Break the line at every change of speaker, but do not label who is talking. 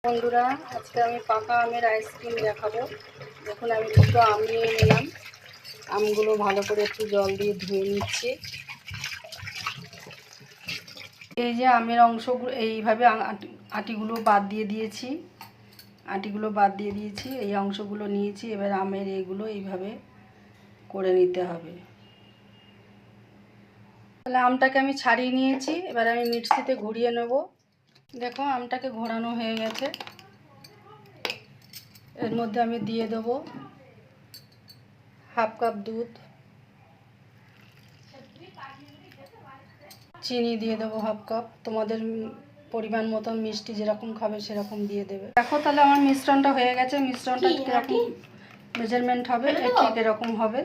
বন্ধুরা, আজকে আমি পাকা আমের আইসক্রিম দেখাবো। দেখুন, আমি দুটো আম নিয়ে নিলাম। আমগুলো ভালো করে একটু জল দিয়ে ধুয়ে নিচ্ছি। এই যে আমের অংশগুলো এইভাবে আটিগুলো বাদ দিয়ে দিয়েছি। এই অংশগুলো নিয়েছি। এবার আমের এগুলো এইভাবে করে নিতে হবে। তাহলে আমটাকে আমি ছাড়িয়ে নিয়েছি। এবার আমি মিক্সিতে ঘুরিয়ে নেব। দেখো, আমটাকে ঘোরানো হয়ে গেছে। এর মধ্যে আমি দিয়ে দেবো হাফ কাপ দুধ, চিনি দিয়ে দেবো হাফ কাপ। তোমাদের পরিমাণ মতো মিষ্টি যেরকম খাবে সেরকম দিয়ে দেবে। দেখো, তাহলে আমার মিশ্রণটা হয়ে গেছে। মিশ্রণটা কীরকম মেজারমেন্ট হবে ঠিক এরকম হবে।